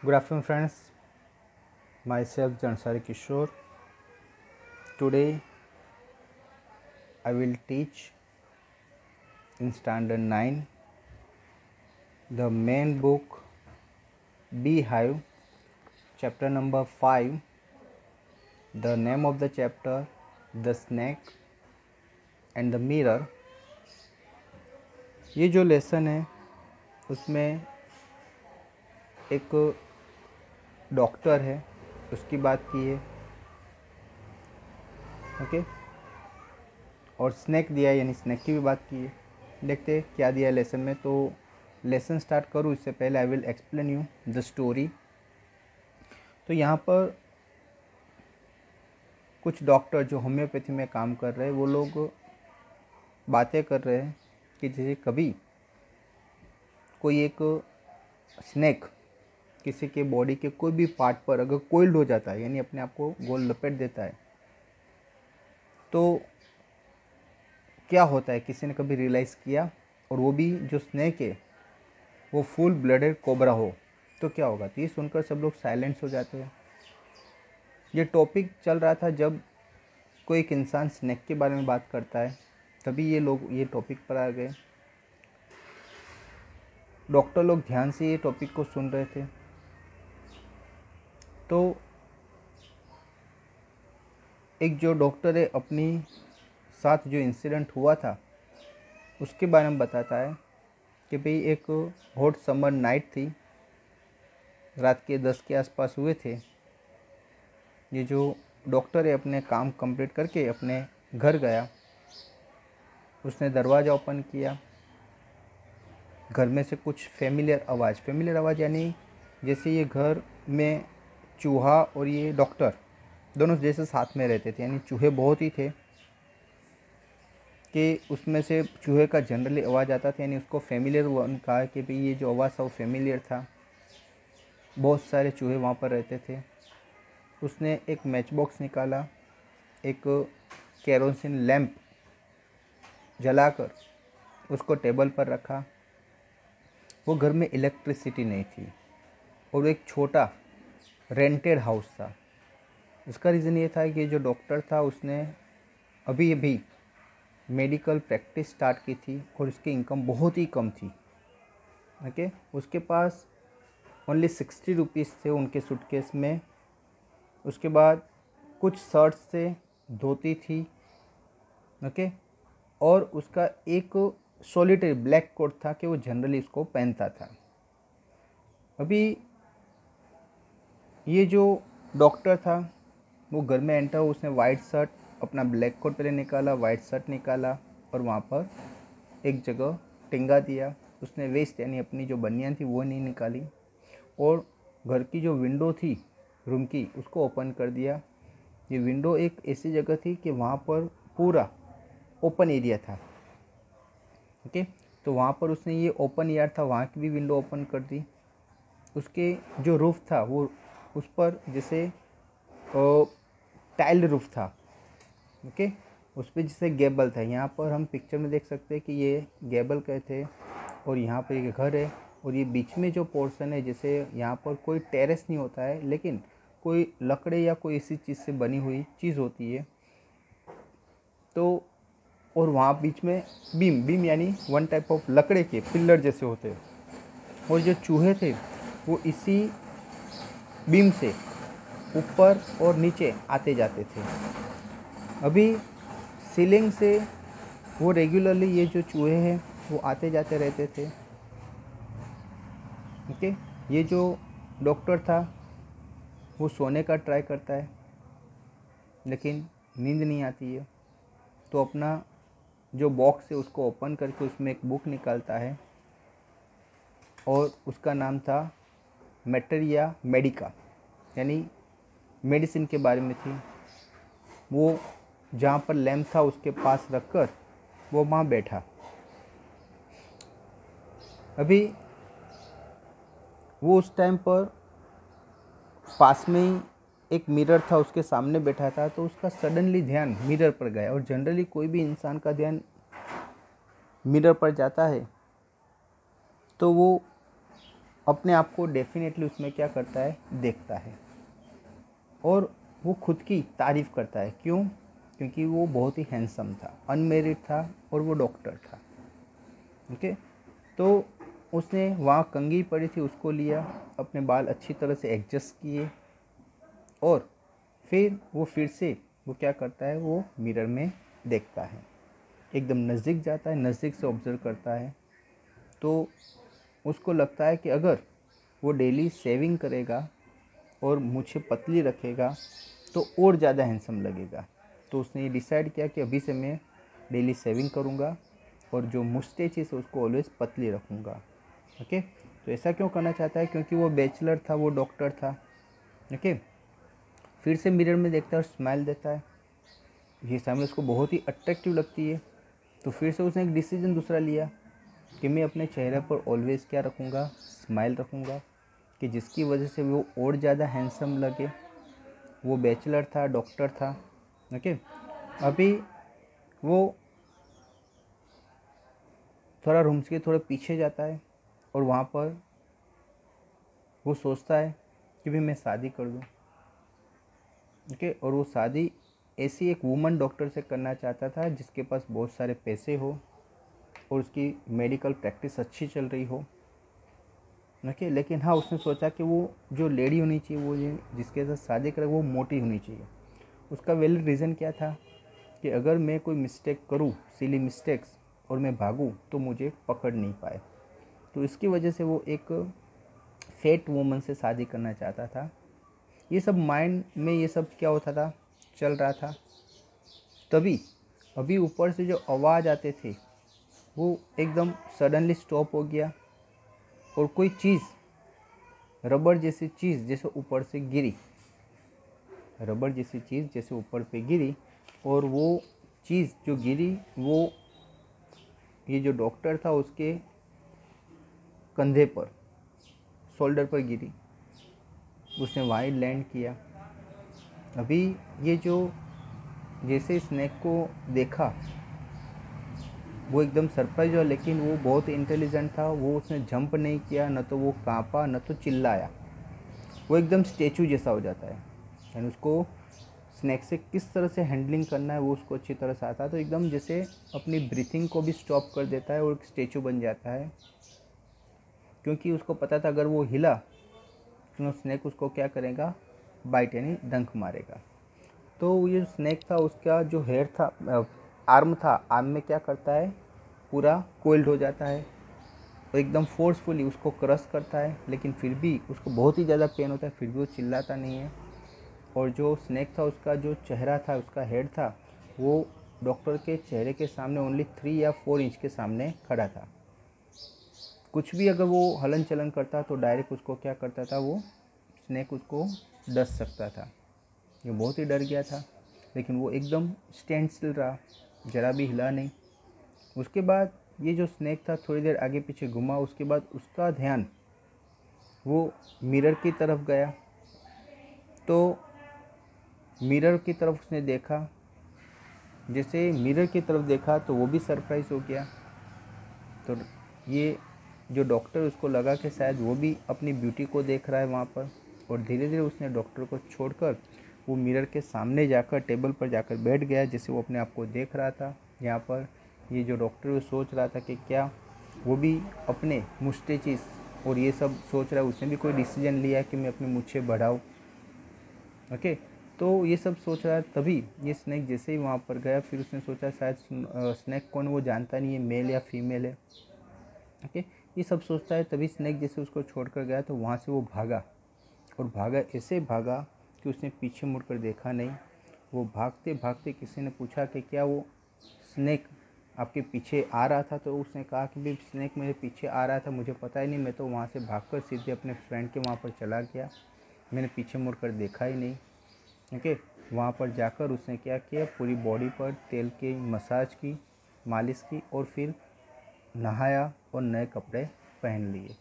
Good afternoon, friends. Myself, Jansari Kishore. Today, I will teach in Standard 9 the main book Beehive, chapter number 5. The name of the chapter, The Snake and the Mirror. ये जो lesson है उसमें एक doctor है, उसकी बात की है, ओके, और स्नैक दिया है, यानी स्नैक की भी बात की है। देखते हैं क्या दिया है लेसन में। तो लेसन स्टार्ट करूँ इससे पहले I will explain you the story. तो यहाँ पर कुछ डॉक्टर जो होम्योपैथी में काम कर रहे हैं वो लोग बातें कर रहे हैं कि जैसे कभी कोई एक स्नैक किसी के बॉडी के कोई भी पार्ट पर अगर कोइल्ड हो जाता है, यानी अपने आप को गोल लपेट देता है, तो क्या होता है किसी ने कभी रियलाइज़ किया, और वो भी जो स्नैक है वो फुल ब्लडेड कोबरा हो तो क्या होगा। तो ये सुनकर सब लोग साइलेंस हो जाते हैं। ये टॉपिक चल रहा था जब कोई एक इंसान स्नैक के बारे में बात करता है, तभी ये लोग ये टॉपिक पर आ गए। डॉक्टर लोग ध्यान से ये टॉपिक को सुन रहे थे। तो एक जो डॉक्टर है अपनी साथ जो इंसिडेंट हुआ था उसके बारे में बताता है कि भाई एक हॉट समर नाइट थी, रात के 10 के आसपास हुए थे। ये जो डॉक्टर है अपने काम कंप्लीट करके अपने घर गया, उसने दरवाज़ा ओपन किया। घर में से कुछ फेमिलियर आवाज़ यानी जैसे ये घर में चूहा और ये डॉक्टर दोनों जैसे साथ में रहते थे, यानी चूहे बहुत ही थे कि उसमें से चूहे का जनरली आवाज़ आता था, यानी उसको फेमिलियर वन कहा कि भाई ये जो आवाज़ था वो फेमिलियर था। बहुत सारे चूहे वहाँ पर रहते थे। उसने एक मैच बॉक्स निकाला, एक केरोसिन लैंप जलाकर उसको टेबल पर रखा। वो घर में इलेक्ट्रिसिटी नहीं थी और एक छोटा रेंटेड हाउस था। उसका रीज़न ये था कि जो डॉक्टर था उसने अभी अभी मेडिकल प्रैक्टिस स्टार्ट की थी और उसकी इनकम बहुत ही कम थी। ओके, उसके पास ओनली 60 रुपीज़ थे उनके सूटकेस में। उसके बाद कुछ शर्ट्स थे, धोती थी, ओके, और उसका एक सॉलिटरी ब्लैक कोट था कि वो जनरली इसको पहनता था। अभी ये जो डॉक्टर था वो घर में एंटर हुआ, उसने वाइट शर्ट अपना ब्लैक कोट पहले निकाला, वाइट शर्ट निकाला और वहाँ पर एक जगह टिंगा दिया। उसने वेस्ट यानी अपनी जो बनियान थी वो नहीं निकाली, और घर की जो विंडो थी रूम की उसको ओपन कर दिया। ये विंडो एक ऐसी जगह थी कि वहाँ पर पूरा ओपन एरिया था, ओके। तो वहाँ पर उसने ये ओपन एयर था, वहाँ की भी विंडो ओपन कर दी। उसके जो रूफ़ था वो उस पर जैसे टाइल्ड रूफ़ था, ओके, उस पर जैसे गैबल था। यहाँ पर हम पिक्चर में देख सकते हैं कि ये गैबल कहते हैं, और यहाँ पर एक घर है, और ये बीच में जो पोर्शन है जैसे यहाँ पर कोई टेरेस नहीं होता है लेकिन कोई लकड़े या कोई इसी चीज़ से बनी हुई चीज़ होती है। तो और वहाँ बीच में बीम यानी वन टाइप ऑफ लकड़े के पिल्लर जैसे होते हैं, और जो चूहे थे वो इसी बीम से ऊपर और नीचे आते जाते थे। अभी सीलिंग से वो रेगुलरली ये जो चूहे हैं वो आते जाते रहते थे, ओके। ये जो डॉक्टर था वो सोने का ट्राई करता है लेकिन नींद नहीं आती है, तो अपना जो बॉक्स है उसको ओपन करके उसमें एक बुक निकालता है, और उसका नाम था मैटरिया मेडिका, यानी मेडिसिन के बारे में थी। वो जहाँ पर लैम्प था उसके पास रखकर वो वहाँ बैठा। अभी वो उस टाइम पर पास में ही एक मिरर था, उसके सामने बैठा था, तो उसका सडनली ध्यान मिरर पर गया। और जनरली कोई भी इंसान का ध्यान मिरर पर जाता है तो वो अपने आप को डेफिनेटली उसमें क्या करता है, देखता है और वो खुद की तारीफ़ करता है। क्यों? क्योंकि वो बहुत ही हैंडसम था, अनमेरिड था और वो डॉक्टर था। ओके, तो उसने वहाँ कंघी पड़ी थी, उसको लिया, अपने बाल अच्छी तरह से एडजस्ट किए और फिर से वो क्या करता है, वो मिरर में देखता है, एकदम नज़दीक जाता है, नज़दीक से ऑब्ज़र्व करता है। तो उसको लगता है कि अगर वो डेली शेविंग करेगा और मूछें पतली रखेगा तो और ज़्यादा हैंडसम लगेगा। तो उसने ये डिसाइड किया कि अभी से मैं डेली शेविंग करूँगा और जो मुस्टैचेस है उसको ऑलवेज पतली रखूँगा। ओके, तो ऐसा क्यों करना चाहता है? क्योंकि वो बैचलर था, वो डॉक्टर था। ओके, फिर से मिरर में देखता है और स्माइल देता है। ये स्माइल उसको बहुत ही अट्रैक्टिव लगती है। तो फिर से उसने एक डिसीजन दूसरा लिया कि मैं अपने चेहरे पर ऑलवेज़ क्या रखूँगा, स्माइल रखूँगा, कि जिसकी वजह से वो और ज़्यादा हैंडसम लगे। वो बैचलर था, डॉक्टर था। ओके, अभी वो थोड़ा रूम्स के थोड़े पीछे जाता है और वहाँ पर वो सोचता है कि भी मैं शादी कर दूँ। ओके, और वो शादी ऐसी एक वुमन डॉक्टर से करना चाहता था जिसके पास बहुत सारे पैसे हो और उसकी मेडिकल प्रैक्टिस अच्छी चल रही हो। ओके, लेकिन हाँ, उसने सोचा कि वो जो लेडी होनी चाहिए, वो जिसके साथ शादी करे, वो मोटी होनी चाहिए। उसका वैलिड रीज़न क्या था कि अगर मैं कोई मिस्टेक करूँ, सिली मिस्टेक्स, और मैं भागूँ तो मुझे पकड़ नहीं पाए। तो इसकी वजह से वो एक फेट वुमन से शादी करना चाहता था। ये सब माइंड में ये सब क्या होता था, चल रहा था। तभी अभी ऊपर से जो आवाज़ आते थे वो एकदम सडनली स्टॉप हो गया और कोई चीज़, रबड़ जैसी चीज़ जैसे ऊपर से गिरी, रबड़ जैसी चीज़ जैसे ऊपर पे गिरी। और वो चीज़ जो गिरी वो ये जो डॉक्टर था उसके कंधे पर, शोल्डर पर गिरी। उसने वहीं लैंड किया। अभी ये जो जैसे स्नेक को देखा वो एकदम सरप्राइज हुआ, लेकिन वो बहुत इंटेलिजेंट था। वो उसने जंप नहीं किया, न तो वो कांपा, न तो चिल्लाया। वो एकदम स्टैचू जैसा हो जाता है। एंड उसको स्नेक से किस तरह से हैंडलिंग करना है वो उसको अच्छी तरह से आता है। तो एकदम जैसे अपनी ब्रीथिंग को भी स्टॉप कर देता है और एक स्टैचू बन जाता है। क्योंकि उसको पता था अगर वो हिला तो स्नेक उसको क्या करेगा, बाइट यानी डंक मारेगा। तो ये स्नेक था, उसका जो हेयर था, आर्म था, आर्म में क्या करता है, पूरा कोल्ड हो जाता है और एकदम फोर्सफुली उसको क्रश करता है। लेकिन फिर भी उसको बहुत ही ज़्यादा पेन होता है, फिर भी वो चिल्लाता नहीं है। और जो स्नेक था उसका जो चेहरा था, उसका हेड था, वो डॉक्टर के चेहरे के सामने ओनली 3 या 4 इंच के सामने खड़ा था। कुछ भी अगर वो हलन चलन करता तो डायरेक्ट उसको क्या करता था, वो स्नेक उसको डस सकता था। ये बहुत ही डर गया था, लेकिन वो एकदम स्टैंड स्टिल रहा, ज़रा भी हिला नहीं। उसके बाद ये जो स्नेक था थोड़ी देर आगे पीछे घुमा। उसके बाद उसका ध्यान वो मिरर की तरफ गया। तो मिरर की तरफ उसने देखा। जैसे मिरर की तरफ देखा तो वो भी सरप्राइज हो गया। तो ये जो डॉक्टर, उसको लगा कि शायद वो भी अपनी ब्यूटी को देख रहा है वहाँ पर। और धीरे धीरे उसने डॉक्टर को छोड़कर वो मिरर के सामने जाकर टेबल पर जाकर बैठ गया, जैसे वो अपने आप को देख रहा था। यहाँ पर ये जो डॉक्टर वो सोच रहा था कि क्या वो भी अपने मुस्टैचेस और ये सब सोच रहा है, उसने भी कोई डिसीजन लिया कि मैं अपनी मूछें बढ़ाऊँ। ओके, तो ये सब सोच रहा है। तभी ये स्नेक जैसे ही वहाँ पर गया, फिर उसने सोचा शायद स्नेक कौन, वो जानता नहीं है मेल या फीमेल है। ओके, ये सब सोचता है। तभी स्नेक जैसे उसको छोड़कर गया तो वहाँ से वो भागा, और भागा, ऐसे भागा कि उसने पीछे मुड़कर देखा नहीं। वो भागते भागते किसी ने पूछा कि क्या वो स्नेक आपके पीछे आ रहा था? तो उसने कहा कि भाई स्नेक मेरे पीछे आ रहा था, मुझे पता ही नहीं, मैं तो वहाँ से भागकर सीधे अपने फ्रेंड के वहाँ पर चला गया, मैंने पीछे मुड़कर देखा ही नहीं। ओके, वहाँ पर जाकर उसने क्या किया, पूरी बॉडी पर तेल की मसाज की, मालिश की, और फिर नहाया और नए कपड़े पहन लिए।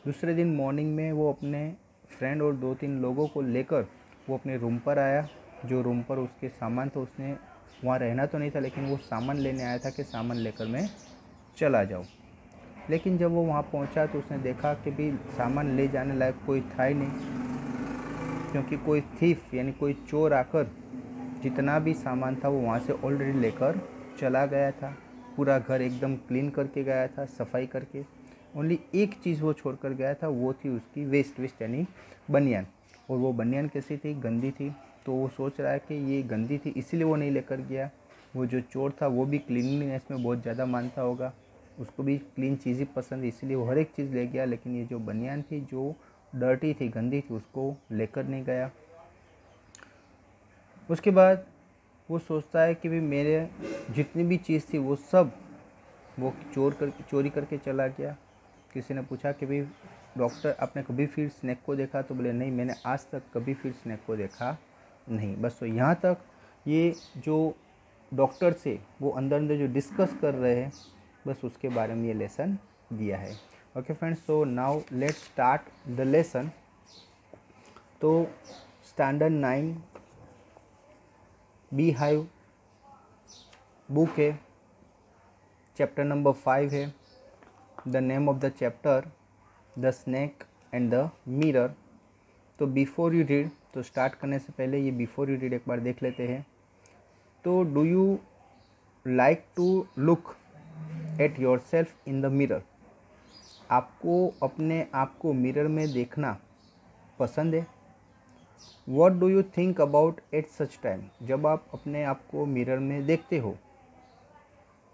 दूसरे दिन मॉर्निंग में वो अपने फ्रेंड और 2-3 लोगों को लेकर वो अपने रूम पर आया। जो रूम पर उसके सामान था, उसने वहाँ रहना तो नहीं था, लेकिन वो सामान लेने आया था कि सामान लेकर मैं चला जाऊँ। लेकिन जब वो वहाँ पहुँचा तो उसने देखा कि भी सामान ले जाने लायक कोई था ही नहीं, क्योंकि कोई थीफ यानी कोई चोर आकर जितना भी सामान था वो वहाँ से ऑलरेडी लेकर चला गया था। पूरा घर एकदम क्लीन करके गया था, सफाई करके। ओनली एक चीज़ वो छोड़ कर गया था, वो थी उसकी वेस्ट यानी बनियान। और वो बनियान कैसी थी? गंदी थी। तो वो सोच रहा है कि ये गंदी थी इसीलिए वो नहीं लेकर गया। वो जो चोर था वो भी क्लीनलीनेस में बहुत ज़्यादा मानता होगा, उसको भी क्लीन चीज़ ही पसंद है, इसीलिए वो हर एक चीज़ ले गया। लेकिन ये जो बनियान थी, जो डर्टी थी, गंदी थी, उसको लेकर नहीं गया। उसके बाद वो सोचता है कि भी मेरे जितनी भी चीज़ थी वो सब वो चोरी करके चला गया। किसी ने पूछा कि भाई डॉक्टर, आपने कभी फिर स्नेक को देखा? तो बोले नहीं, मैंने आज तक कभी फिर स्नेक को देखा नहीं। बस तो यहाँ तक ये जो डॉक्टर से वो अंदर जो डिस्कस कर रहे हैं, बस उसके बारे में ये लेसन दिया है। Okay friends, so now let's start the lesson. तो स्टैंडर्ड 9 बी हाइव बुक है, चैप्टर नंबर 5 है। The name of the chapter the snake and the mirror. तो बिफोर यू रीड, तो स्टार्ट करने से पहले ये बिफोर यू रीड एक बार देख लेते हैं। तो do you like to look at yourself in the mirror? आपको अपने आप को मिरर में देखना पसंद है? What do you think about at such time? जब आप अपने आप को मिरर में देखते हो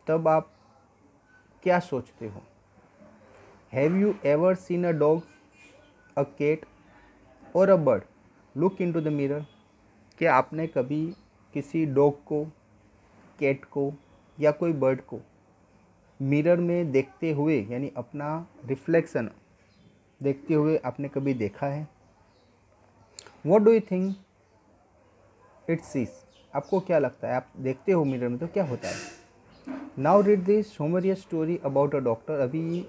तब आप क्या सोचते हो? Have you ever seen a dog, a cat और a bird look into the mirror? क्या आपने कभी किसी डॉग को, कैट को या कोई बर्ड को मिरर में देखते हुए यानी अपना रिफ्लेक्शन देखते हुए आपने कभी देखा है? What do you think it sees? आपको क्या लगता है, आप देखते हो मिरर में तो क्या होता है? Now read this humorous story about a doctor. अभी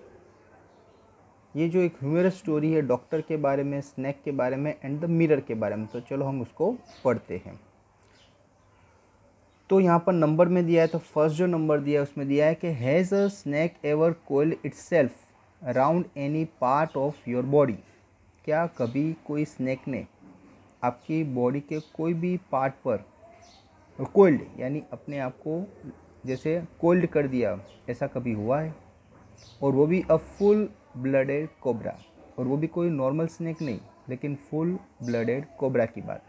ये जो एक ह्यूमरस स्टोरी है डॉक्टर के बारे में, स्नैक के बारे में एंड द मिरर के बारे में, तो चलो हम उसको पढ़ते हैं। तो यहाँ पर नंबर में दिया है, तो फर्स्ट जो नंबर दिया है उसमें दिया है कि has a snake ever coiled itself around any part of your body? क्या कभी कोई स्नैक ने आपकी बॉडी के कोई भी पार्ट पर कोल्ड यानी अपने आप को जैसे कोल्ड कर दिया, ऐसा कभी हुआ है? और वो भी अ फुल ब्लडेड कोबरा, और वो भी कोई नॉर्मल स्नेक नहीं, लेकिन फुल ब्लडेड कोबरा की बात।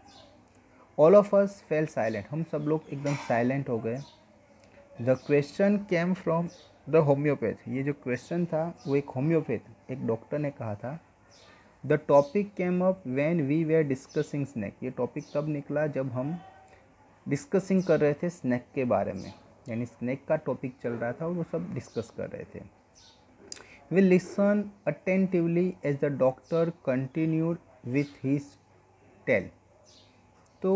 All of us fail silent, हम सब लोग एकदम साइलेंट हो गए। The question came from the homeopath, ये जो क्वेश्चन था वो एक होम्योपैथ, एक डॉक्टर ने कहा था। The topic came up when we were discussing snake, ये टॉपिक तब निकला जब हम डिस्कसिंग कर रहे थे स्नैक के बारे में, यानी स्नैक का टॉपिक चल रहा था और वो सब डिस्कस कर रहे थे। We listen attentively as the doctor continued with his tale. तो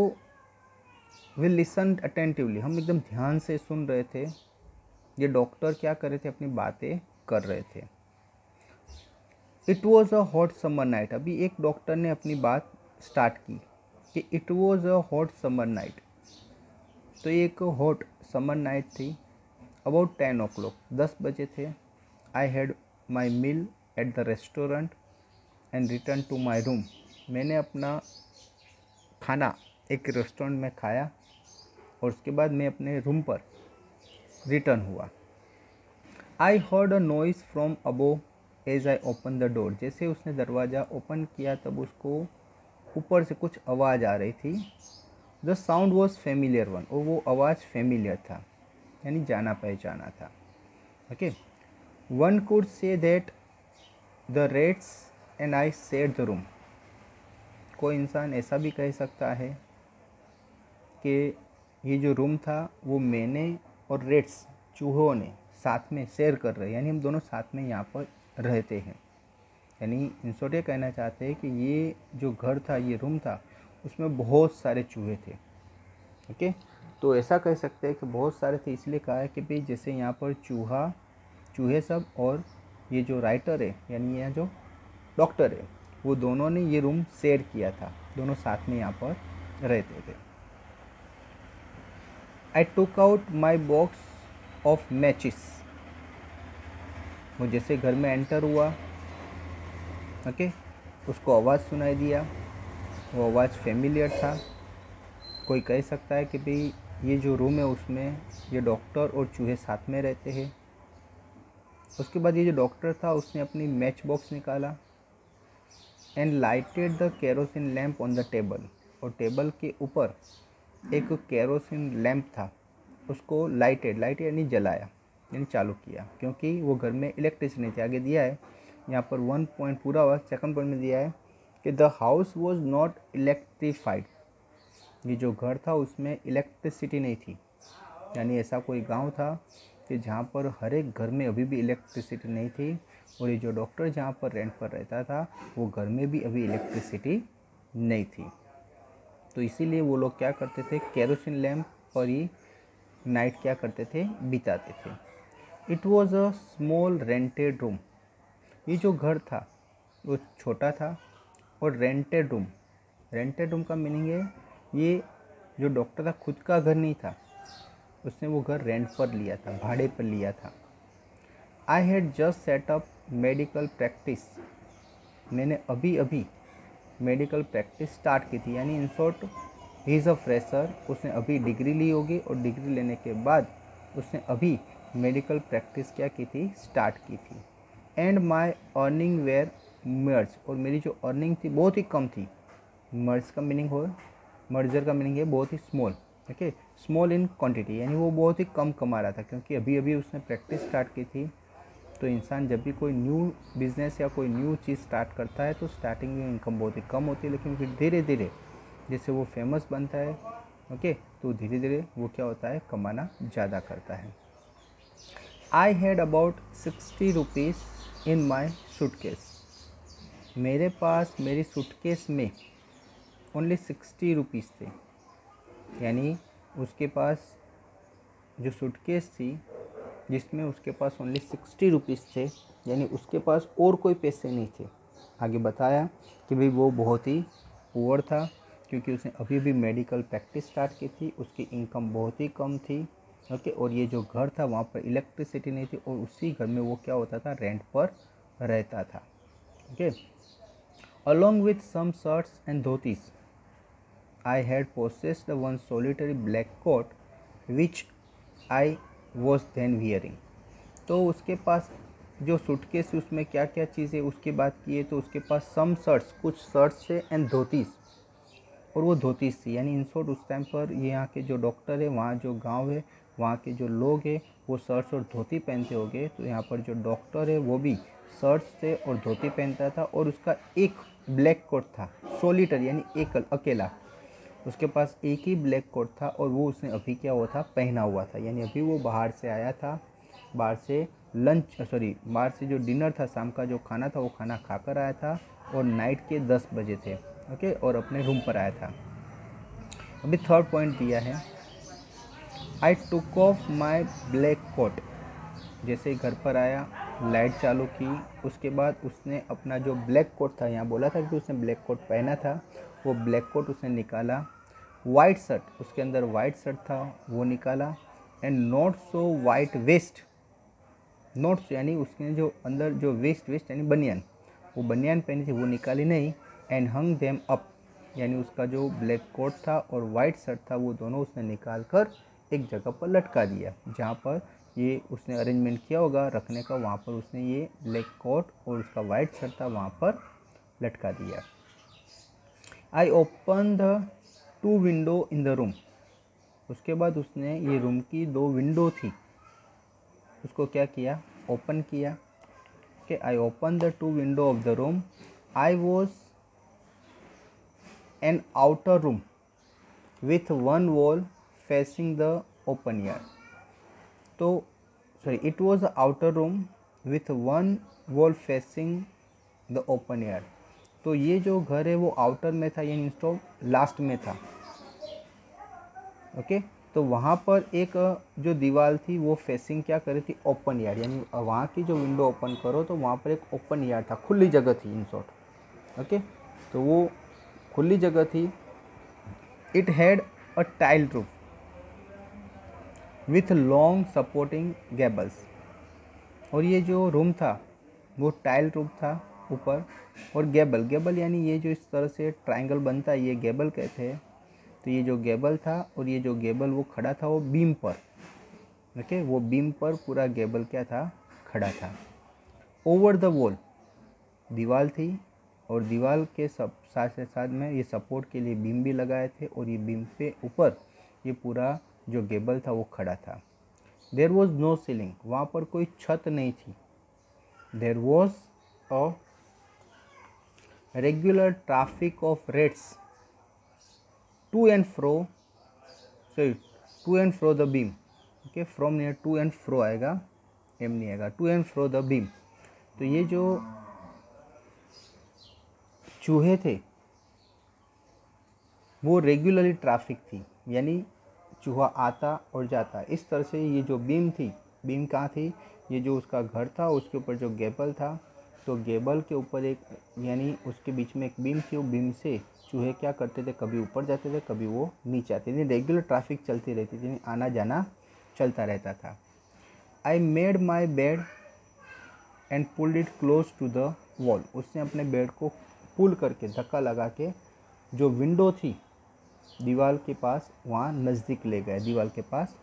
we listened attentively, हम एकदम ध्यान से सुन रहे थे ये डॉक्टर क्या कर रहे थे, अपनी बातें कर रहे थे। It was a hot summer night, अभी एक डॉक्टर ने अपनी बात स्टार्ट की कि it was a hot summer night, तो ये एक हॉट समर नाइट थी। अबाउट 10 o'clock, 10 बजे थे। I had my meal at the restaurant and returned to my room, मैंने अपना खाना एक रेस्टोरेंट में खाया और उसके बाद मैं अपने रूम पर रिटर्न हुआ। I heard a noise from above as I opened the door, जैसे उसने दरवाज़ा ओपन किया तब उसको ऊपर से कुछ आवाज़ आ रही थी। The sound was familiar one, और वो आवाज़ फेमिलियर था यानी जाना पहचाना था। Okay, One could say that the rats and I shared the room, कोई इंसान ऐसा भी कह सकता है कि ये जो रूम था वो मैंने और रेट्स चूहों ने साथ में शेयर कर रहे, यानी हम दोनों साथ में यहाँ पर रहते हैं। यानी इन शॉर्ट ये कहना चाहते हैं कि ये जो घर था, ये रूम था, उसमें बहुत सारे चूहे थे। ओके, तो ऐसा कह सकते हैं कि बहुत सारे थे, इसलिए कहा है कि भाई जैसे यहाँ पर चूहे सब और ये जो राइटर है यानी ये जो डॉक्टर है, वो दोनों ने ये रूम शेयर किया था, दोनों साथ में यहाँ पर रहते थे। I took out my box of matches वो जैसे घर में एंटर हुआ, ओके, उसको आवाज़ सुनाई दिया। वो आवाज़ फेमिलियर था। कोई कह सकता है कि भाई ये जो रूम है उसमें ये डॉक्टर और चूहे साथ में रहते हैं। उसके बाद ये जो डॉक्टर था उसने अपनी मैच बॉक्स निकाला and lighted the kerosene lamp on the table, और टेबल के ऊपर एक केरोसिन लैम्प था, उसको लाइटेड यानी जलाया, यानी चालू किया, क्योंकि वो घर में इलेक्ट्रिसिटी नहीं थी। आगे दिया है यहाँ पर 1 पॉइंट पूरा हुआ, सेकंड पॉइंट में दिया है कि the house was not electrified. ये जो घर था उसमें इलेक्ट्रिसिटी नहीं थी, यानी ऐसा कोई गांव था कि जहाँ पर हर एक घर में अभी भी इलेक्ट्रिसिटी नहीं थी, और ये जो डॉक्टर जहाँ पर रेंट पर रहता था वो घर में भी अभी इलेक्ट्रिसिटी नहीं थी। तो इसीलिए वो लोग क्या करते थे, केरोसिन लैम्प पर ही नाइट क्या करते थे, बिताते थे। It was a small rented room. ये जो घर था वो छोटा था, और रेंटेड रूम का मीनिंग है ये जो डॉक्टर था खुद का घर नहीं था, उसने वो घर रेंट पर लिया था, भाड़े पर लिया था। I had just set up medical practice. मैंने अभी अभी मेडिकल प्रैक्टिस स्टार्ट की थी, यानी in short he is a fresher. उसने अभी डिग्री ली होगी, और डिग्री लेने के बाद उसने अभी मेडिकल प्रैक्टिस क्या की थी, स्टार्ट की थी। एंड माई अर्निंग वेयर मर्ज, और मेरी जो अर्निंग थी बहुत ही कम थी। मर्ज का मीनिंग हो, मर्जर का मीनिंग है बहुत ही small, okay, small in quantity, यानी वो बहुत ही कम कमा रहा था, क्योंकि अभी अभी उसने प्रैक्टिस स्टार्ट की थी। तो इंसान जब भी कोई न्यू बिजनेस या कोई न्यू चीज़ स्टार्ट करता है तो स्टार्टिंग में इनकम बहुत ही कम होती है, लेकिन फिर धीरे धीरे जैसे वो फेमस बनता है, ओके, तो धीरे धीरे वो क्या होता है, कमाना ज़्यादा करता है। I had about 60 rupees in my suitcase. मेरे पास मेरी सूटकेस में ओनली 60 रुपीज़ थे, यानी उसके पास जो सूटकेस थी जिसमें उसके पास ओनली 60 रुपीज़ थे, यानी उसके पास और कोई पैसे नहीं थे। आगे बताया कि भाई वो बहुत ही पुअर था, क्योंकि उसने अभी भी मेडिकल प्रैक्टिस स्टार्ट की थी, उसकी इनकम बहुत ही कम थी, ओके, और ये जो घर था वहाँ पर इलेक्ट्रिसिटी नहीं थी, और उसी घर में वो क्या होता था, रेंट पर रहता था, okay. Along with some shirts and dhotis I had possessed one solitary black coat which I was then wearing. तो उसके पास जो सूटकेस उसमें क्या क्या चीज़ें उसकी बात की है, तो उसके पास सम शर्ट्स, कुछ शर्ट्स थे, एंड धोतीस, और वो धोतीस थी, यानी इन शॉर्ट उस टाइम पर ये यहाँ के जो डॉक्टर है, वहाँ जो गांव है, वहाँ के जो लोग हैं वो शर्ट्स और धोती पहनते होंगे। तो यहाँ पर जो डॉक्टर है वो भी शर्ट्स थे और धोती पहनता था, और उसका एक ब्लैक कोट था, सोलिटर यानी एक अकेला, उसके पास एक ही ब्लैक कोट था, और वो उसने अभी क्या हुआ था, पहना हुआ था, यानी अभी वो बाहर से आया था, बाहर से बाहर से जो डिनर था, शाम का जो खाना था वो खाना खाकर आया था, और नाइट के 10 बजे थे, ओके, और अपने रूम पर आया था। अभी थर्ड पॉइंट दिया है, I took off my black coat. जैसे ही घर पर आया, लाइट चालू की, उसके बाद उसने अपना जो ब्लैक कोट था, यहाँ बोला था कि उसने ब्लैक कोट पहना था, वो ब्लैक कोट उसने निकाला। वाइट शर्ट, उसके अंदर वाइट शर्ट था, वो निकाला। And not so white vest, notes यानी उसके जो अंदर जो वेस्ट यानी बनियान, वो बनियान पहनी थी वो निकाली नहीं। एंड हंग देम अप, यानी उसका जो ब्लैक कोट था और वाइट शर्ट था वो दोनों उसने निकाल कर एक जगह पर लटका दिया, जहाँ पर ये उसने अरेंजमेंट किया होगा रखने का, वहाँ पर उसने ये ब्लैक कोट और उसका वाइट शर्ट था वहाँ पर लटका दिया। I open the 2 window in the room. उसके बाद उसने ये रूम की 2 विंडो थी उसको क्या किया, ओपन किया। Okay, I opened the 2 window of the room. I was an outer room with one wall facing the open yard. तो it was an outer room with one wall facing the open yard. तो ये जो घर है वो outer में था, यानी इंस्टॉल लास्ट में था, ओके। तो वहाँ पर एक जो दीवार थी वो फेसिंग क्या कर रही थी, ओपन यार्ड, यानी वहाँ की जो विंडो ओपन करो तो वहाँ पर एक ओपन यार्ड था, खुली जगह थी इन शॉर्ट, ओके। तो वो खुली जगह थी। It had a tile roof with long supporting gables. और ये जो रूम था वो टाइल रूम था ऊपर, और गेबल, गेबल यानी ये जो इस तरह से ट्रायंगल बनता है ये गेबल कहते हैं। तो ये जो गेबल था और ये जो गेबल वो खड़ा था वो बीम पर, ओके, वो बीम पर पूरा गेबल क्या था, खड़ा था। ओवर द वॉल, दीवार थी, और दीवार के सब साथ साथ में ये सपोर्ट के लिए बीम भी लगाए थे, और ये बीम पे ऊपर ये पूरा जो गेबल था वो खड़ा था। देयर वॉज नो सीलिंग, वहाँ पर कोई छत नहीं थी। There was a regular traffic of rats to and fro, sorry, to and fro the beam, okay, from near to and fro आएगा, एम नहीं आएगा, to and fro the beam. तो ये जो चूहे थे वो रेगुलरली ट्रैफिक थी, यानी चूहा आता और जाता इस तरह से। ये जो बीम थी, बीम कहाँ थी, ये जो उसका घर था उसके ऊपर जो गेबल था, तो गेबल के ऊपर एक, यानी उसके बीच में एक बीम थी, वो बीम से चूहे क्या करते थे, कभी ऊपर जाते थे कभी वो नीचे आते थे, रेगुलर ट्रैफिक चलती रहती थी, आना जाना चलता रहता था। I made my bed and pulled it close to the wall, उसने अपने बेड को पुल करके, धक्का लगा के जो विंडो थी दीवार के पास वहाँ नज़दीक ले गया, दीवार के पास।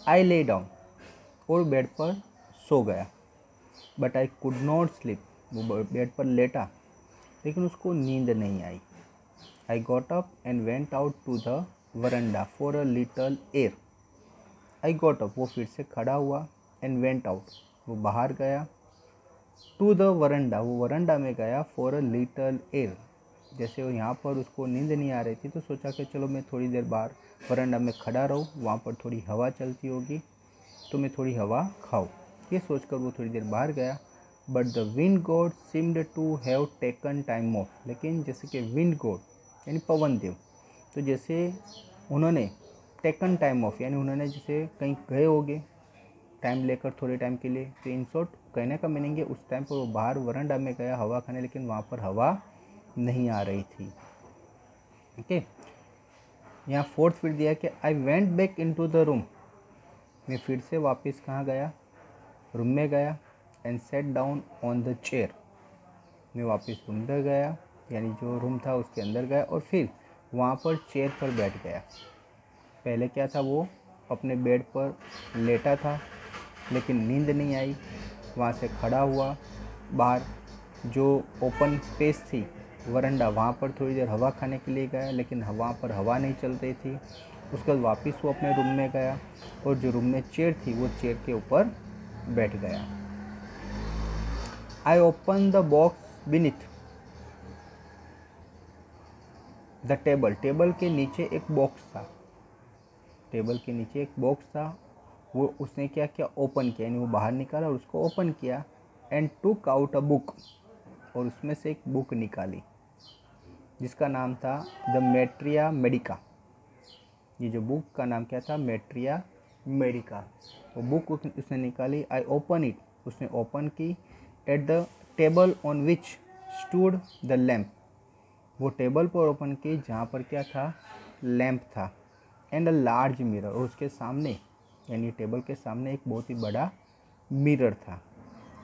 आई ले डाउन, और बेड पर सो गया। But I could not sleep, वो बेड पर लेटा लेकिन उसको नींद नहीं आई। I got up and went out to the veranda for a little air. I got up, वो फिर से खड़ा हुआ, एंड वेंट आउट, वो बाहर गया, टू द वरंडा, वो वरंडा में गया, फॉर अ लिटल एयर, जैसे वो यहाँ पर उसको नींद नहीं आ रही थी तो सोचा कि चलो मैं थोड़ी देर बाहर वरंडा में खड़ा रहूँ, वहाँ पर थोड़ी हवा चलती होगी तो मैं थोड़ी हवा खाऊँ, ये सोचकर वो थोड़ी देर बाहर गया। But the wind god seemed to have taken time off, लेकिन जैसे कि विंड गॉड यानी पवन देव, तो जैसे उन्होंने टेकन टाइम ऑफ यानी उन्होंने जैसे कहीं गए होंगे टाइम लेकर थोड़े टाइम के लिए, तो इन शॉर्ट कहने का मीनिंग है उस टाइम पर वो बाहर वरंडा में गया हवा खाने, लेकिन वहाँ पर हवा नहीं आ रही थी। ओके, यहाँ फोर्थ फिर दिया कि I went back into the room, मैं फिर से वापस कहाँ गया, रूम में गया, and set down on the chair, मैं वापस रूम में गया यानी जो रूम था उसके अंदर गया, और फिर वहाँ पर चेयर पर बैठ गया। पहले क्या था, वो अपने बेड पर लेटा था लेकिन नींद नहीं आई, वहाँ से खड़ा हुआ, बाहर जो ओपन स्पेस थी वरंडा वहाँ पर थोड़ी देर हवा खाने के लिए गया, लेकिन वहाँ पर हवा नहीं चल रही थी। उसके बाद वापस वो अपने रूम में गया, और जो रूम में चेयर थी वो चेयर के ऊपर बैठ गया। I open the box beneath the table, table के नीचे एक बॉक्स था, टेबल के नीचे एक बॉक्स था, वो उसने क्या किया, ओपन किया, यानी वो बाहर निकाला और उसको ओपन किया, and took out a book, और उसमें से एक बुक निकाली जिसका नाम था द मैट्रिया मेडिका। ये जो बुक का नाम क्या था, मैट्रिया मेडिका, वो बुक उसने निकाली। आई ओपन इट, उसने ओपन की। At the table on which stood the lamp, वो टेबल पर ओपन की जहाँ पर क्या था, लैम्प था। एंड अ लार्ज मिरर, और उसके सामने यानी टेबल के सामने एक बहुत ही बड़ा मिरर था।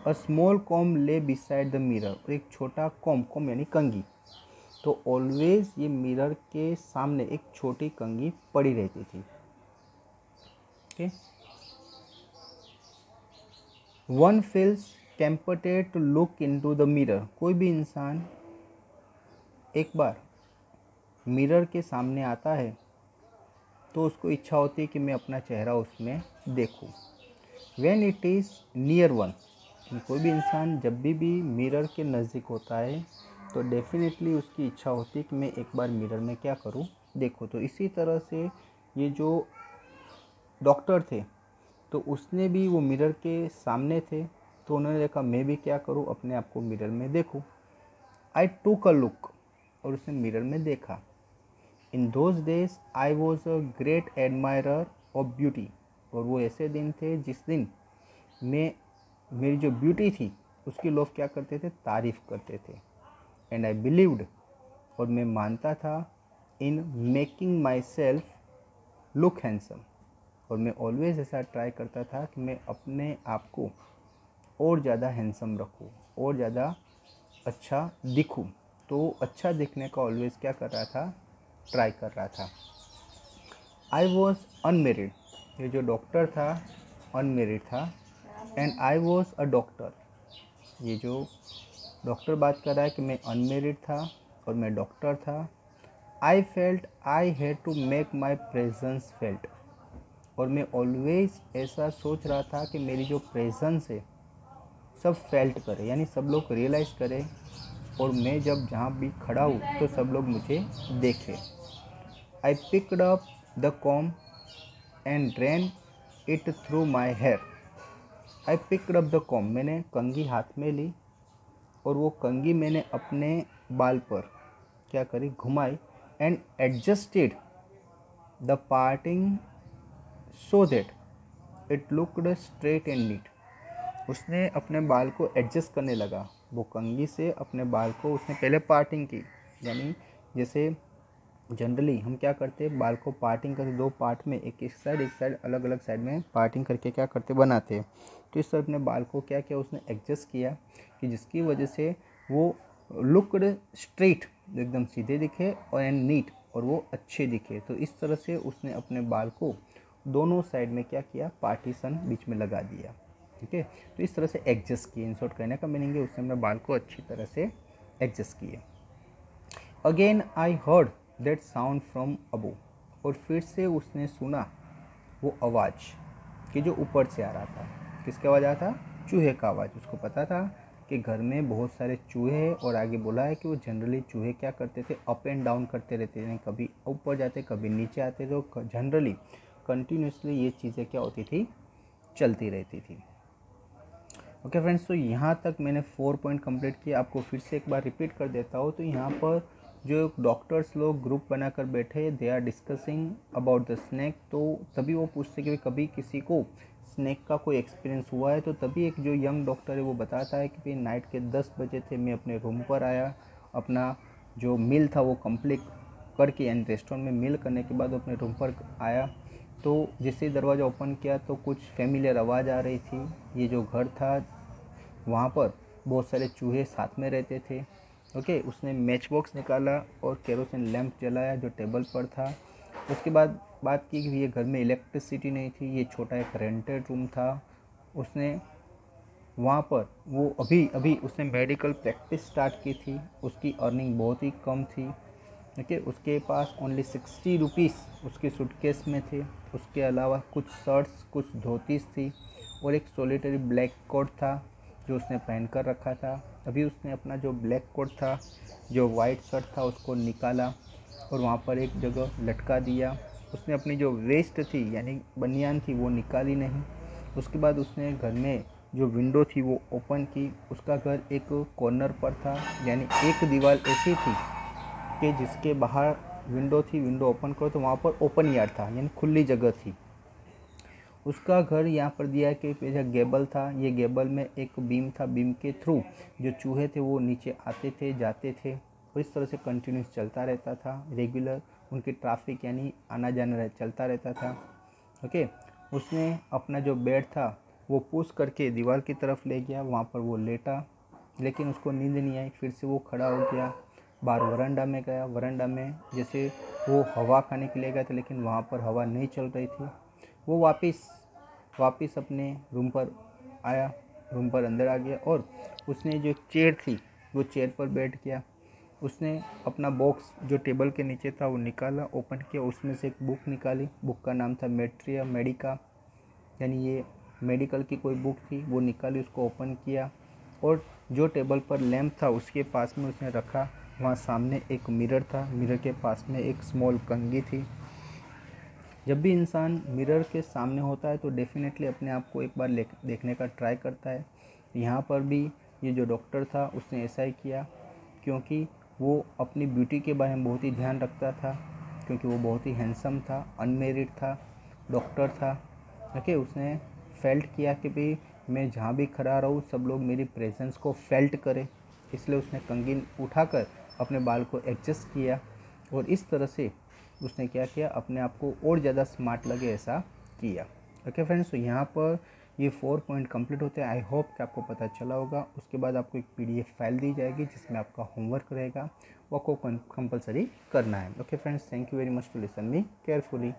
अ स्मॉल कॉम ले बिसाइड द मिरर, और एक छोटा कॉम, कॉम यानी कंघी, तो ऑलवेज ये मिरर के सामने एक छोटी कंघी पड़ी रहती थी। Okay, one feels tempted to look into the mirror, कोई भी इंसान एक बार मिरर के सामने आता है तो उसको इच्छा होती है कि मैं अपना चेहरा उसमें देखूं। When it is near one, कोई भी इंसान जब भी मिरर के नज़दीक होता है तो डेफिनेटली उसकी इच्छा होती है कि मैं एक बार मिरर में क्या करूं, देखूं। तो इसी तरह से ये जो डॉक्टर थे तो उसने भी, वो मिरर के सामने थे तो उन्होंने देखा मैं भी क्या करूं, अपने आप को मिरर में देखूं। आई टूक अ लुक, और उसने मिरर में देखा। In those days I was a great admirer of beauty, और वो ऐसे दिन थे जिस दिन मैं, मेरी जो ब्यूटी थी उसकी लोग क्या करते थे, तारीफ़ करते थे। एंड आई बिलीव्ड, और मैं मानता था, in making my self look handsome, और मैं ऑलवेज ऐसा ट्राई करता था कि मैं अपने आप को और ज़्यादा हैंडसम रखूँ, और ज़्यादा अच्छा दिखूँ। तो अच्छा दिखने का ऑलवेज क्या कर रहा था, ट्राई कर रहा था। आई वॉज अनमेरिड, ये जो डॉक्टर था अनमेरिड था, and I was a doctor, ये जो डॉक्टर बात कर रहा है कि मैं अनमेरिड था और मैं डॉक्टर था। I felt I had to make my presence felt, और मैं ऑलवेज ऐसा सोच रहा था कि मेरी जो प्रेजेंस है सब फेल्ट करे, यानी सब लोग रियलाइज़ करें, और मैं जब जहाँ भी खड़ा हूँ तो सब लोग मुझे देखें। I picked up the comb and ran it through my hair. I picked up the comb, मैंने कंघी हाथ में ली और वो कंघी मैंने अपने बाल पर क्या करी, घुमाई, and adjusted the parting so that it looked straight and neat. उसने अपने बाल को एडजस्ट करने लगा, वो कंघी से अपने बाल को उसने पहले पार्टिंग की, यानी जैसे जनरली हम क्या करते हैं, बाल को पार्टिंग करके दो पार्ट में, एक साइड अलग अलग साइड में पार्टिंग करके क्या करते बनाते हैं। तो इस तरह अपने बाल को क्या किया, उसने एडजस्ट किया कि जिसकी वजह से वो लुक्ड स्ट्रेट, एकदम सीधे दिखे, और एंड नीट, और वो अच्छे दिखे। तो इस तरह से उसने अपने बाल को दोनों साइड में क्या किया, पार्टीशन बीच में लगा दिया। ठीक है, तो इस तरह से एडजस्ट किए। इन शॉर्ट कहने का मीनिंग है उसने अपने बाल को अच्छी तरह से एडजस्ट किए। Again I heard that sound from अबो, और फिर से उसने सुना वो आवाज़ कि जो ऊपर से आ रहा था। किसकी आवाज़ आ रहा था, चूहे का आवाज़। उसको पता था कि घर में बहुत सारे चूहे हैं, और आगे बोला है कि वो जनरली चूहे क्या करते थे, अप एंड डाउन करते रहते थे, कभी ऊपर जाते कभी नीचे आते थे। तो जनरली कंटिन्यूसली ये चीज़ें क्या होती थी, चलती रहती थी। ओके फ्रेंड्स, तो यहाँ तक मैंने 4 पॉइंट कंप्लीट किया। आपको फिर से एक बार रिपीट कर देता हूँ। तो यहाँ पर जो डॉक्टर्स लोग ग्रुप बनाकर बैठे, they are discussing about the snack. तो तभी वो पूछते कि कभी किसी को स्नैक का कोई एक्सपीरियंस हुआ है। तो तभी एक जो यंग डॉक्टर है वो बताता है कि भाई नाइट के 10 बजे थे, मैं अपने रूम पर आया, अपना जो मील था वो कंप्लीट करके, यानी रेस्टोरेंट में मील करने के बाद अपने रूम पर आया। तो जैसे ही दरवाज़ा ओपन किया तो कुछ फेमिलियर आवाज़ आ रही थी। ये जो घर था वहाँ पर बहुत सारे चूहे साथ में रहते थे। ओके, उसने मैच बॉक्स निकाला और केरोसिन लैंप जलाया जो टेबल पर था। उसके बाद बात की कि ये घर में इलेक्ट्रिसिटी नहीं थी, ये छोटा एक रेंटेड रूम था। उसने वहाँ पर वो अभी उसने मेडिकल प्रैक्टिस स्टार्ट की थी। उसकी अर्निंग बहुत ही कम थी। ओके, उसके पास ओनली 60 रुपीज़ उसके सूटकेस में थे। उसके अलावा कुछ शर्ट्स, कुछ धोतीस थी, और एक सोलिटरी ब्लैक कोट था जो उसने पहन कर रखा था। अभी उसने अपना जो ब्लैक कोट था, जो वाइट शर्ट था, उसको निकाला और वहाँ पर एक जगह लटका दिया। उसने अपनी जो वेस्ट थी यानी बनियान थी वो निकाली नहीं। उसके बाद उसने घर में जो विंडो थी वो ओपन की। उसका घर एक कॉर्नर पर था, यानी एक दीवार ऐसी थी कि जिसके बाहर विंडो थी, विंडो ओपन करो तो वहाँ पर ओपन यार्ड था, यानी खुली जगह थी। उसका घर यहाँ पर दिया है कि गेबल था। ये गेबल में एक बीम था, बीम के थ्रू जो चूहे थे वो नीचे आते थे जाते थे, और इस तरह से कंटिन्यूस चलता रहता था। रेगुलर उनकी ट्रैफिक यानी आना जाना चलता रहता था। ओके, उसने अपना जो बेड था वो पुश करके दीवार की तरफ ले गया, वहाँ पर वो लेटा, लेकिन उसको नींद नहीं आई। फिर से वो खड़ा हो गया, बाहर वरांडा में गया। वरांडा में जैसे वो हवा खाने के लिए गया था, लेकिन वहाँ पर हवा नहीं चल रही थी। वो वापस अपने रूम पर आया, रूम पर अंदर आ गया, और उसने जो चेयर थी वो चेयर पर बैठ गया। उसने अपना बॉक्स जो टेबल के नीचे था वो निकाला, ओपन किया, उसमें से एक बुक निकाली। बुक का नाम था मैट्रिया मेडिका, यानी ये मेडिकल की कोई बुक थी। वो निकाली, उसको ओपन किया, और जो टेबल पर लैंप था उसके पास में उसने रखा। वहाँ सामने एक मिरर था, मिरर के पास में एक स्मॉल कंघी थी। जब भी इंसान मिरर के सामने होता है तो डेफिनेटली अपने आप को एक बार देखने का ट्राई करता है। यहाँ पर भी ये जो डॉक्टर था उसने ऐसा ही किया, क्योंकि वो अपनी ब्यूटी के बारे में बहुत ही ध्यान रखता था, क्योंकि वो बहुत ही हैंडसम था, अनमेरिड था, डॉक्टर था। ओके, उसने फेल्ट किया कि भाई मैं जहाँ भी खड़ा रहूँ सब लोग मेरी प्रेजेंस को फेल्ट करें, इसलिए उसने कंघी उठाकर अपने बाल को एडजस्ट किया, और इस तरह से उसने क्या किया, अपने आप को और ज़्यादा स्मार्ट लगे ऐसा किया। ओके फ्रेंड्स, तो यहाँ पर ये 4 पॉइंट कंप्लीट होते हैं। आई होप कि आपको पता चला होगा। उसके बाद आपको एक PDF फाइल दी जाएगी जिसमें आपका होमवर्क रहेगा, वो आपको कंपलसरी करना है। Okay friends, thank you very much to listen me carefully.